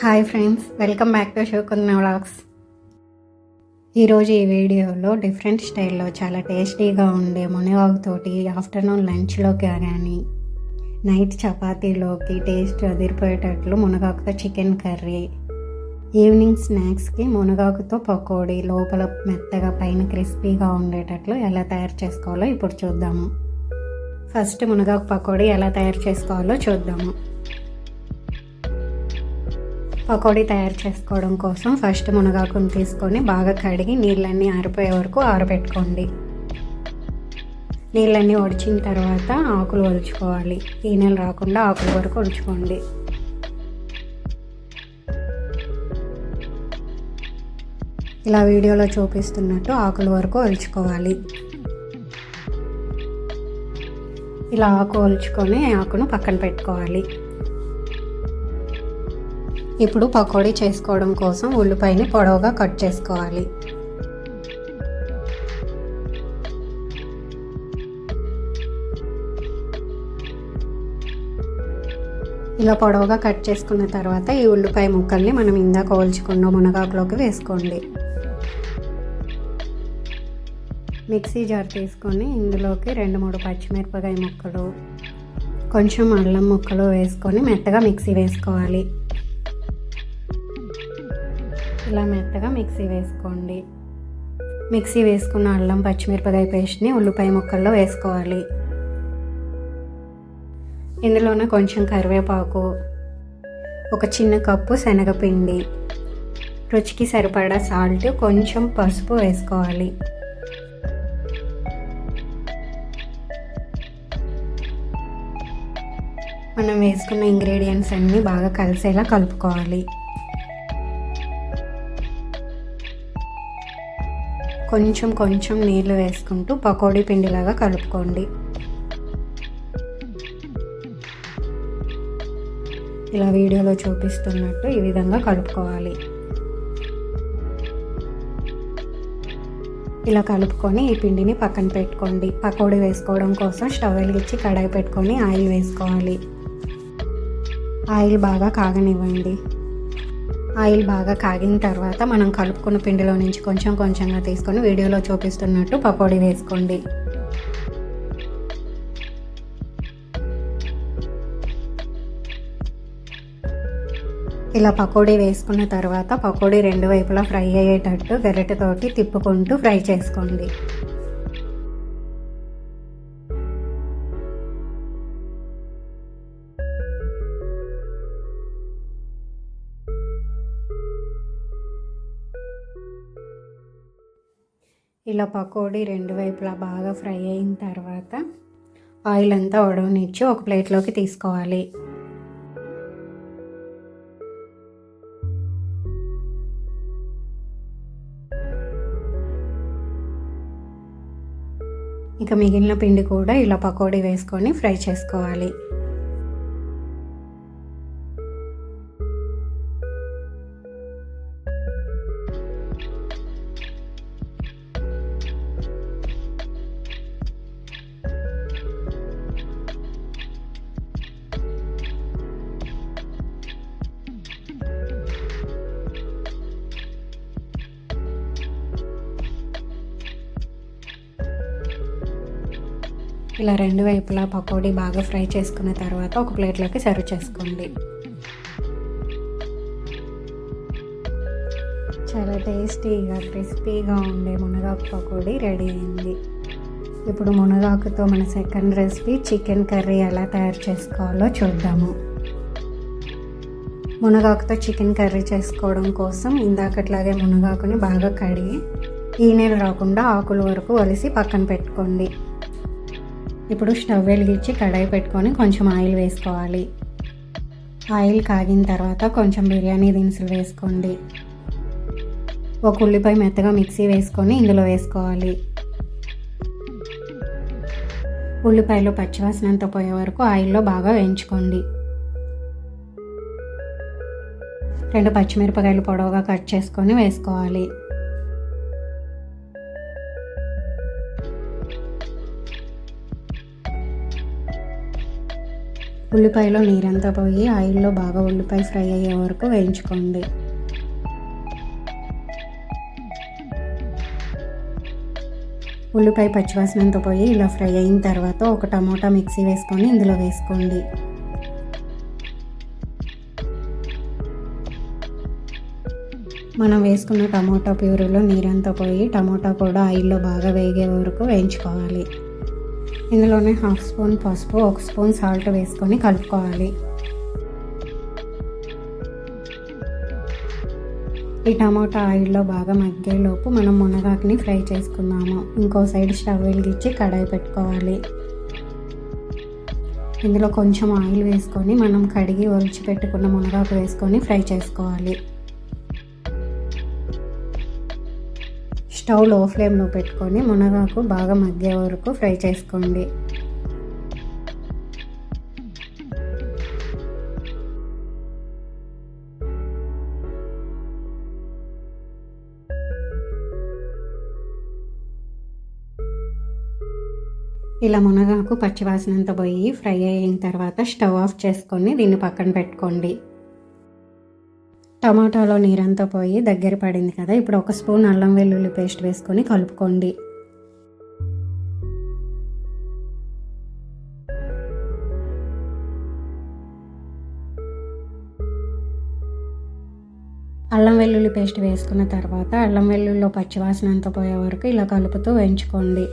Hi friends, welcome back to Shivakundana vlogs. ఈరోజు ఈ వీడియోలో డిఫరెంట్ స్టైల్లో చాలా టేస్టీగా ఉండే మునగాకుతోటి ఆఫ్టర్నూన్ లంచ్లోకి కానీ నైట్ చపాతీలోకి టేస్ట్ అదిరిపోయేటట్లు మునగాకుతో చికెన్ కర్రీ, ఈవినింగ్ స్నాక్స్కి మునగాకుతో పకోడీ, లోపల మెత్తగా పైన క్రిస్పీగా ఉండేటట్లు ఎలా తయారు చేసుకోవాలో ఇప్పుడు చూద్దాము. ఫస్ట్ మునగాకు పకోడీ ఎలా తయారు చేసుకోవాలో చూద్దాము. పకోడీ తయారు చేసుకోవడం కోసం ఫస్ట్ మునగాకును తీసుకొని బాగా కడిగి నీళ్ళన్నీ ఆరిపోయే వరకు ఆరబెట్టుకోండి. నీళ్ళన్నీ ఒడిచిన తర్వాత ఆకులు ఒలుచుకోవాలి. ఈనెలు రాకుండా ఆకుల వరకు ఒలుచుకోండి. ఇలా వీడియోలో చూపిస్తున్నట్టు ఆకుల వరకు ఒలుచుకోవాలి. ఇలా ఆకు ఒలుచుకొని ఆకును పక్కన పెట్టుకోవాలి. ఇప్పుడు పకోడీ చేసుకోవడం కోసం ఉల్లిపాయని పొడవుగా కట్ చేసుకోవాలి. ఇలా పొడవుగా కట్ చేసుకున్న తర్వాత ఈ ఉల్లిపాయ ముక్కల్ని మనం ఇందాక ఒలుచుకున్న మునగాకులోకి వేసుకోండి. మిక్సీ జార్ తీసుకొని ఇందులోకి 2-3 పచ్చిమిరపకాయ ముక్కలు, కొంచెం అల్లం ముక్కలు వేసుకొని మెత్తగా మిక్సీ వేసుకోవాలి. ఇలా మెత్తగా మిక్సీ వేసుకోండి. మిక్సీ వేసుకున్న అల్లం పచ్చిమిరపకాయ పేస్ట్ని ఉల్లిపాయ ముక్కల్లో వేసుకోవాలి. ఇందులోనే కొంచెం కరివేపాకు, ఒక చిన్న కప్పు శనగపిండి, రుచికి సరిపడా సాల్ట్, కొంచెం పసుపు వేసుకోవాలి. మనం వేసుకున్న ఇంగ్రీడియంట్స్ అన్నీ బాగా కలిసేలా కలుపుకోవాలి. కొంచెం కొంచెం నీళ్ళు వేసుకుంటూ పకోడీ పిండిలాగా కలుపుకోండి. ఇలా వీడియోలో చూపిస్తున్నట్టు ఈ విధంగా కలుపుకోవాలి. ఇలా కలుపుకొని ఈ పిండిని పక్కన పెట్టుకోండి. పకోడీ వేసుకోవడం కోసం స్టవ్ వెలిగించి కడాయి పెట్టుకొని ఆయిల్ వేసుకోవాలి. ఆయిల్ బాగా కాగనివ్వండి. ఆయిల్ బాగా కాగిన తర్వాత మనం కలుపుకున్న పిండిలో నుంచి కొంచెం కొంచెంగా తీసుకొని వీడియోలో చూపిస్తున్నట్టు పకోడీ వేసుకోండి. ఇలా పకోడీ వేసుకున్న తర్వాత పకోడీ 2 వైపులా ఫ్రై అయ్యేటట్టు గరిటెతోటి తిప్పుకుంటూ ఫ్రై చేసుకోండి. ఇలా పకోడీ 2 వైపులా బాగా ఫ్రై అయిన తర్వాత ఆయిల్ అంతా ఉడవనిచ్చి ఒక ప్లేట్లోకి తీసుకోవాలి. ఇక మిగిలిన పిండి కూడా ఇలా పకోడీ వేసుకొని ఫ్రై చేసుకోవాలి. ఇలా 2 వైపులా పకోడీ బాగా ఫ్రై చేసుకున్న తర్వాత ఒక ప్లేట్లోకి సర్వ్ చేసుకోండి. చాలా టేస్టీగా క్రిస్పీగా ఉండే మునగాకు పకోడీ రెడీ అయింది. ఇప్పుడు మునగాకుతో మన సెకండ్ రెసిపీ చికెన్ కర్రీ ఎలా తయారు చేసుకోవాలో చూద్దాము. మునగాకుతో చికెన్ కర్రీ చేసుకోవడం కోసం ఇందాకట్లాగే మునగాకుని బాగా కడిగి ఈనెలు రాకుండా ఆకుల వరకు ఒలిసి పక్కన పెట్టుకోండి. ఇప్పుడు స్టవ్ వెలిగించి కడాయి పెట్టుకొని కొంచెం ఆయిల్ వేసుకోవాలి. ఆయిల్ కాగిన తర్వాత కొంచెం బిర్యానీ దినుసులు వేసుకోండి. ఒక ఉల్లిపాయ మెత్తగా మిక్సీ వేసుకొని ఇందులో వేసుకోవాలి. ఉల్లిపాయలు పచ్చివాసనంతా పోయే వరకు ఆయిల్లో బాగా వేయించుకోండి. 2 పచ్చిమిరపకాయలు పొడవుగా కట్ చేసుకొని వేసుకోవాలి. ఉల్లిపాయలో నీరంతా పోయి ఆయిల్లో బాగా ఉల్లిపాయ ఫ్రై అయ్యే వరకు వేయించుకోండి. ఉల్లిపాయ పచ్చివాసనంతో పోయి ఇలా ఫ్రై అయిన తర్వాత ఒక టమోటా మిక్సీ వేసుకొని ఇందులో వేసుకోండి. మనం వేసుకున్న టమోటా ప్యూరీలో నీరంతా పోయి టమోటా కూడా ఆయిల్లో బాగా వేగే వరకు వేయించుకోవాలి. ఇందులోనే 1/2 స్పూన్ పసుపు, 1 స్పూన్ సాల్ట్ వేసుకొని కలుపుకోవాలి. ఈ టమోటా ఆయిల్లో బాగా మగ్గేలోపు మనం మునగాకుని ఫ్రై చేసుకుందాము. ఇంకో సైడ్ స్టవ్ వెలిగించి కడాయి పెట్టుకోవాలి. ఇందులో కొంచెం ఆయిల్ వేసుకొని మనం కడిగి ఒలిచి పెట్టుకున్న మునగాకు వేసుకొని ఫ్రై చేసుకోవాలి. స్టవ్ లో ఫ్లేమ్లో పెట్టుకొని మునగాకు బాగా మగ్గే వరకు ఫ్రై చేసుకోండి. ఇలా మునగాకు పచ్చివాసనంతా పోయి ఫ్రై అయిన తర్వాత స్టవ్ ఆఫ్ చేసుకొని దీన్ని పక్కన పెట్టుకోండి. టమాటాలో నీరంతా పోయి దగ్గర పడింది కదా, ఇప్పుడు 1 స్పూన్ అల్లం వెల్లుల్లి పేస్ట్ వేసుకొని కలుపుకోండి. అల్లం వెల్లుల్లి పేస్ట్ వేసుకున్న తర్వాత అల్లం వెల్లుల్లిలో పచ్చివాసన అంతా పోయే వరకు ఇలా కలుపుతూ వేయించుకోండి.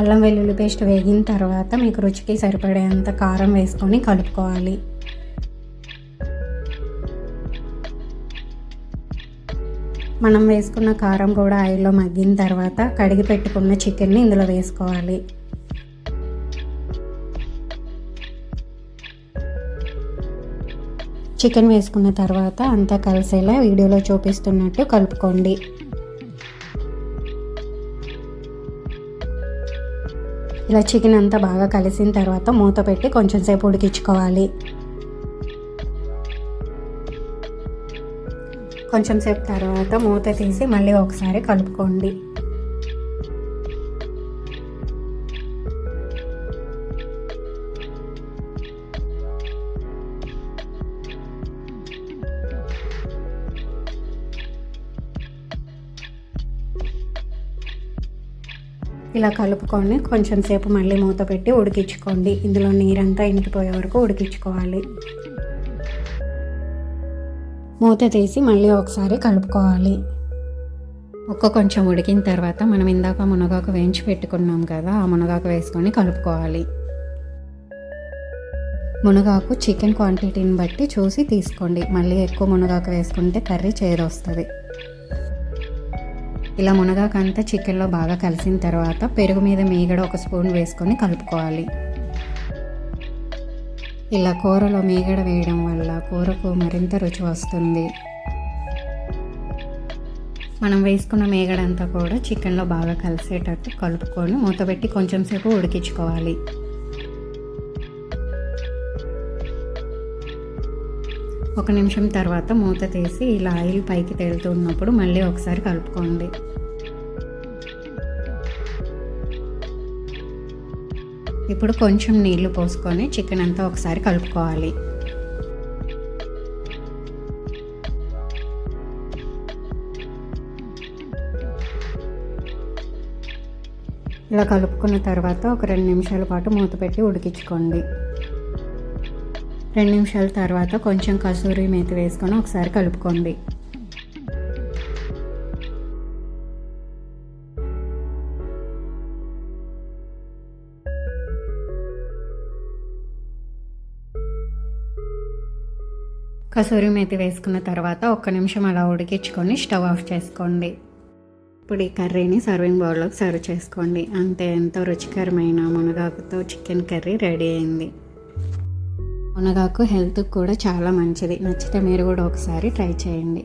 అల్లం వెల్లుల్లి పేస్ట్ వేగిన తర్వాత మీకు రుచికి సరిపడేంత కారం వేసుకొని కలుపుకోవాలి. మనం వేసుకున్న కారం కూడా ఆయిల్లో మగ్గిన తర్వాత కడిగి పెట్టుకున్న చికెన్ని ఇందులో వేసుకోవాలి. చికెన్ వేసుకున్న తర్వాత అంతా కలిసేలా వీడియోలో చూపిస్తున్నట్టు కలుపుకోండి. ఇలా చికెన్ అంతా బాగా కలిసిన తర్వాత మూత పెట్టి కొంచెం సేపు ఉడికించుకోవాలి. కొంచెం సేపు తర్వాత మూత తీసి మళ్ళీ ఒకసారి కలుపుకోండి. ఇలా కలుపుకొని కొంచెం సేపు మళ్ళీ మూత పెట్టి ఉడికించుకోండి. ఇందులో నీరంతా ఇనికిపోయే వరకు ఉడికించుకోవాలి. మూత తీసి మళ్ళీ ఒకసారి కలుపుకోవాలి. కొంచెం ఉడికిన తర్వాత మనం ఇందాక మునగాకు వేయించి పెట్టుకున్నాం కదా, ఆ మునగాకు వేసుకొని కలుపుకోవాలి. మునగాకు చికెన్ క్వాంటిటీని బట్టి చూసి తీసుకోండి. మళ్ళీ ఎక్కువ మునగాకు వేసుకుంటే కర్రీ చేదొస్తుంది. ఇలా మునగాకు అంతా చికెన్లో బాగా కలిసిన తర్వాత పెరుగు మీద మీగడ 1 స్పూన్ వేసుకొని కలుపుకోవాలి. ఇలా కూరలో మీగడ వేయడం వల్ల కూరకు మరింత రుచి వస్తుంది. మనం వేసుకున్న మీగడంతా కూడా చికెన్లో బాగా కలిసేటట్టు కలుపుకొని మూతపెట్టి కొంచెం సేపు ఉడికించుకోవాలి. ఒక నిమిషం తర్వాత మూత తీసి ఇలా ఆయిల్ పైకి తేలుతున్నప్పుడు మళ్ళీ ఒకసారి కలుపుకోండి. ఇప్పుడు కొంచెం నీళ్లు పోసుకొని చికెన్ అంతా ఒకసారి కలుపుకోవాలి. ఇలా కలుపుకున్న తర్వాత ఒక 2 నిమిషాల పాటు మూత పెట్టి ఉడికించుకోండి. 2 నిమిషాల తర్వాత కొంచెం కసూరి మేతి వేసుకొని ఒకసారి కలుపుకోండి. కసూరి మేతి వేసుకున్న తర్వాత 1 నిమిషం అలా ఉడికించుకొని స్టవ్ ఆఫ్ చేసుకోండి. ఇప్పుడు ఈ కర్రీని సర్వింగ్ బౌల్లోకి సర్వ్ చేసుకోండి. అంతే, ఎంతో రుచికరమైన మునగాకుతో చికెన్ కర్రీ రెడీ అయింది. మునగాకు హెల్త్కి కూడా చాలా మంచిది. నచ్చితే మీరు కూడా ఒకసారి ట్రై చేయండి.